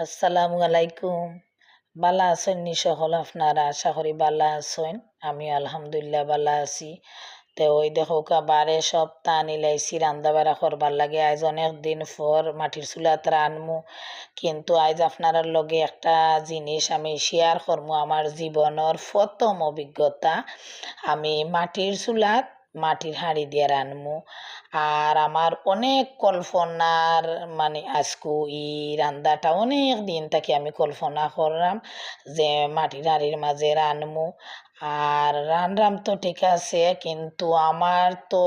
আসসালামু আলাইকুম। বালা আছেন নি সকল আপনারা? আশা করি বালা আছেন। আমি আলহামদুলিল্লাহ বালা আছি। তো ওই দেখো বারে সপ্তাহ নিলাইছি রান্দা বাড়া করবার লাগে। আজ অনেক দিন পর মাটির চুলাত রানমু, কিন্তু আজ আপনার লগে একটা জিনিস আমি শেয়ার করমু, আমার জীবনের প্রথম অভিজ্ঞতা। আমি মাটির চুলাত মাটির হাঁড়ি দিয়ে রানমু। আর আমার অনেক কল্পনার আজকু ই রান্দাটা অনেক দিন থেকে আমি কল্পনা করলাম যে মাটির হাঁড়ির মাঝে রানমু। আর রানরাম তো ঠিক আছে, কিন্তু আমার তো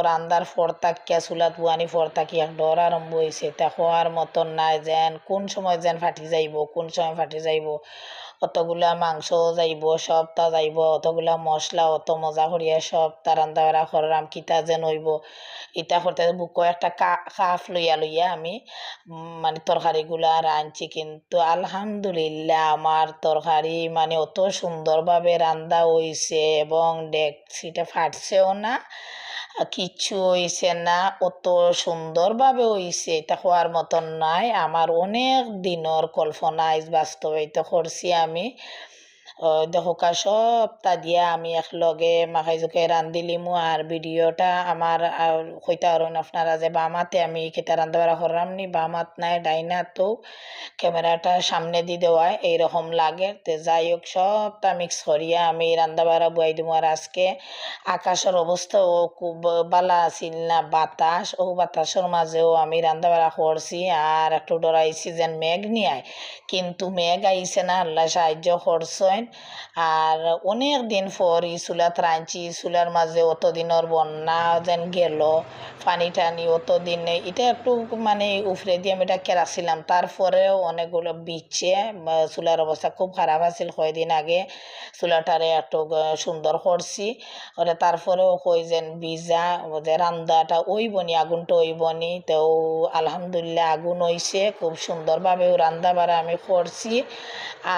রান্দার ফর তাকিয়া চুলাত বুয়ানি ফর তাকি এক ডর আরম্ভ হয়েছে। তা হওয়ার মতন নাই, যেন কোন সময় যেন ফাটি যাইব, কোন সময় ফাটি যাইব। অতগুলা মাংস যাইব, সব তা যাইব, অতগুলা মশলা অত মজা করিয়া সব তা রান্দা বাড়া করলাম, কিতা যেন হইব। ইটা করতে বুকো একটা কাফ লইয়া লইয়া আমি তরকারিগুলা রাঁধছি, কিন্তু আলহামদুলিল্লাহ আমার তরকারি অত সুন্দরভাবে রান্দা হইছে এবং ডেকচিটা ফাটছেও না, কিচ্ছু হইছে না, অত সুন্দরভাবে হইছে। এটা হওয়ার মতন নাই। আমার অনেক দিনের কল্পনা আজ বাস্তবায়িত করছি আমি। দেখো সবটা দিয়া আমি একলগে মাখাই জোকাই রান্ধিলিমু। আর ভিডিওটা আমার হইতে পারেন আপনারা যে বামাতে আমি কেটা রান্ধা বাড়া করলাম নি, বামাত নাই ডাইনাতেও ক্যামেরাটা সামনে দিয়ে দেওয়া এইরকম লাগে। তো যাই হোক সবটা মিক্স করিয়া আমি রান্ধা বাড়া বুয়াই দিব। আর আজকে আকাশের অবস্থা ও খুব বালা আছিল না, বাতাস, ও বাতাসের মাঝেও আমি রান্ধা বাড়া করছি। আর একটু ডরাইছি যেন মেঘ নিয়ে আয়, কিন্তু মেঘ আইছে না, আল্লাহ সাহায্য করছেন। আর অনেক দিন পর ই চুলাত রাঁধছি, চুলার মাঝে অতদিনের বন্যা যেন গেল, পানি টানি অতদিন এটা একটু উফরে দিয়ে আমি এটা কেরাছিলাম, তারপরেও অনেকগুলো বিচ্ছে। চুলার অবস্থা খুব খারাপ আছিল কয়দিন আগে, চুলাটারে একটু সুন্দর করছি। ওরে তারপরেও কই যেন ভিজা যে রান্দাটা ওইবনি, আগুনটা ওইবনি। তো আলহামদুলিল্লাহ আগুন হইছে, খুব সুন্দরভাবে রান্দা বাড়া আমি করছি।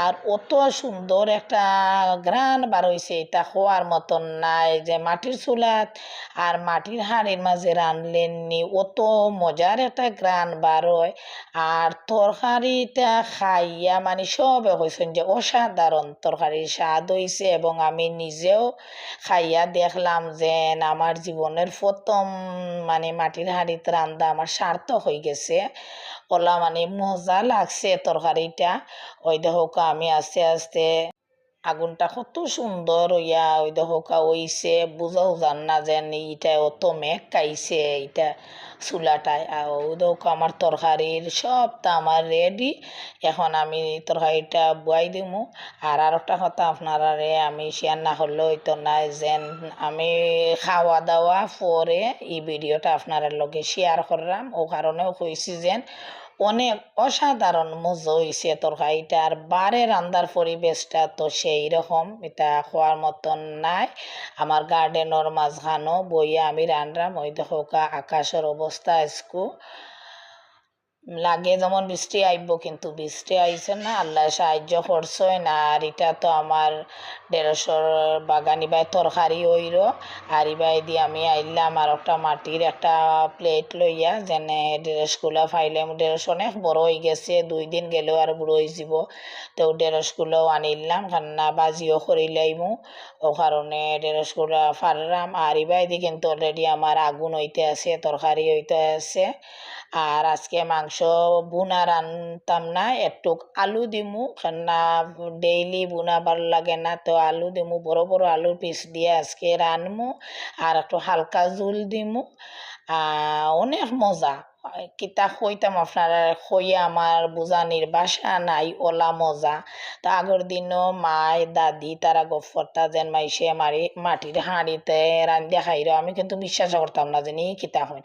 আর অত সুন্দর একটা ঘ্রাণ বার হইছে, এটা হওয়ার মতন নাই। যে মাটির চুলাত আর মাটির হাঁড়ির মাঝে রানলেন নি, অত মজার একটা ঘ্রাণ বার হয়। আর তরকারিটা খাইয়া সবে কইছেন যে অসাধারণ তরকারির স্বাদ হইছে, এবং আমি নিজেও খাইয়া দেখলাম যে আমার জীবনের প্রথম মাটির হাঁড়িতে রান্দা আমার সার্থক হয়ে গেছে। ওলা মজা লাগছে তরকারিটা। ওই দেখো আমি আস্তে আস্তে আগুনটা কত সুন্দর হইয়া ওই দেখোকা হইছে, বুঝাও যান না যেন ইটা অত মেঘ খাইছে এটা চুলাটায়। আর ওই দেখো আমার তরকারির সবটা আমার রেডি। এখন আমি তরকারিটা বুয়াই দিমু। আর একটা কথা আপনারা আমি শেয়ার না করলে হইতো না, যেন আমি খাওয়া দাওয়া পরে এই ভিডিওটা আপনার লগে শেয়ার করলাম, ও কারণেও কইছি যেন অনেক অসাধারণ মজা হয়েছে তরকারিটা। আর বারে রান্দার পরিবেশটা তো সেই রকম, এটা খাওয়ার মতন নাই। আমার গার্ডেনের মাঝখানো বইয়া আমি রান্নাম। ওই দেখো আকাশের অবস্থা আজকু লাগে যেমন বৃষ্টি আইব, কিন্তু বৃষ্টি আইছে না, আল্লাহ সাহায্য করছে না। আর এটা তো আমার 150 বাগানি বাই তরকারি হইল। আর ইবাই দিয়ে আমি আইলাম আর একটা মাটির একটা প্লেট লইয়া, যেনে ড্রেসগুলো ফাইলাম। ড্রেস অনেক বড় হয়ে গেছে, 2 দিন গেলেও আর বুড়ো হয়ে যাব। তো ড্রেসগুলো আনিলাম, খান্না বাজিও করিলাইমু, ও কারণে ড্রেসগুলো ফারলাম। আর ইবাই দিয়ে কিন্তু অলরেডি আমার আগুন হইতে আছে, তরকারি হইতে আছে। আর আজকে মাংস বুনা রানতাম না, একটু আলু দিমু, কেননা ডেইলি বুনা ভালো লাগে না। তো আলু দিমু, বড় বড় আলুর পিস দিয়ে আজকে রানমু। আর একটু হালকা জুল দিমু। অনেক মজা। কিতা কইতাম আপনারা, কইয়া আমার বুঝানির বাসা নাই, ওলা মজা। তা আগের দিনও মায় দাদি তারা গফরটা যেন মাইসে মাটির হাঁড়িতে রান্ধিয়া খাইর, আমি কিন্তু বিশ্বাস করতাম না যে ই কিতা হয়।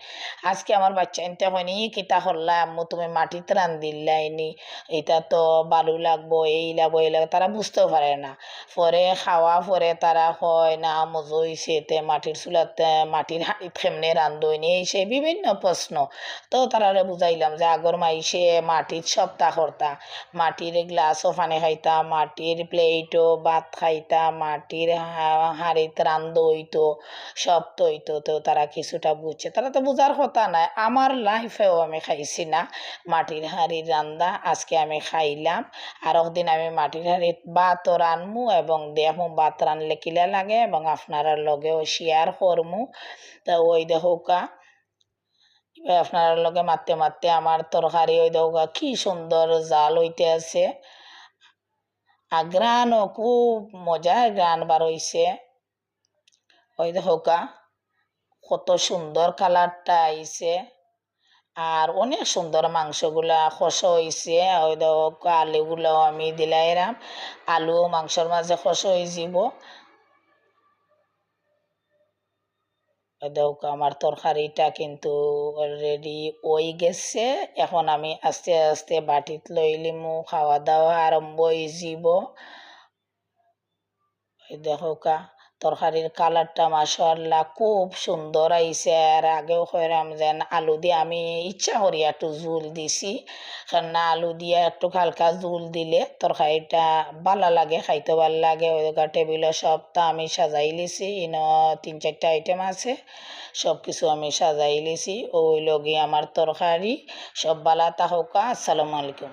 আজকে আমার বাচ্চা এনতে হয়নি, ই কিতা করলা আম্মু, তুমি মাটিতে রান্ধিলাইনি, এটা তো বালু লাগবো, এই লাগবো এই লাগবো, তারা বুঝতেও পারে না। পরে খাওয়া পরে তারা হয় না মজা হইছে, মাটির চুলাতে মাটির হাঁড়িতে কেমনে রান্ধইনি, এই সেই বিভিন্ন প্রশ্ন। তো তারারে বুঝাইলাম যে আগর মাইসে মাটির সব তা করতা, মাটির গ্লাসও পানি খাইতা, মাটির প্লেটও ভাত খাইতা, মাটির হাঁড়িতে রান্ধ হইতো, সব তো হইতো। তো তারা কিছুটা বুঝছে, তারা তো বুঝার কথা নাই। আমার লাইফেও আমি খাইছি না মাটির হাঁড়ির রান্দা, আজকে আমি খাইলাম। আর একদিন আমি মাটির হাঁড়ির ভাতও রানমু এবং দেখমু ভাত রানলে কিলা লাগে এবং আপনারা লগেও শেয়ার করমু। তা ওই দেখোকা আপনার লগে মারতে মারতে আমার তরকারি ওই দেখোকা কি সুন্দর জাল হইতে আছে, আর গ্রানও খুব মজার গ্রান বার হইছে। ওই দেখোকা কত সুন্দর কালারটা আইছে, আর অনেক সুন্দর মাংসগুলা কষা হইছে। ওই দেখো আলুগুলাও আমি দিলাইরাম, আলু মাংসর মাঝে কষা হয়ে যাব। দেখো আমার তরকারিটা কিন্তু অলরেডি হয়ে গেছে। এখন আমি আস্তে আস্তে বাটিত লইলিমু, খাওয়া দাওয়া আরম্ভ হয়ে যাব। দেখো তরকারির কালারটা মাশাআল্লাহ খুব সুন্দর আইছে। আর আগেও কইরাম যেন আলু দিয়ে আমি ইচ্ছা করি একটু জুল দিছি, কারণ না আলু দিয়ে একটু হালকা জুল দিলে তরকারিটা ভালো লাগে, খাইতে ভালো লাগে। ওই টেবিলে সবটা আমি সাজাই লিছি, ইনো 3-4টা আইটেম আছে, সব কিছু আমি সাজাই লিছি। ওই লগে আমার তরকারি। সব বালা তাহকা। আসসালামু আলাইকুম।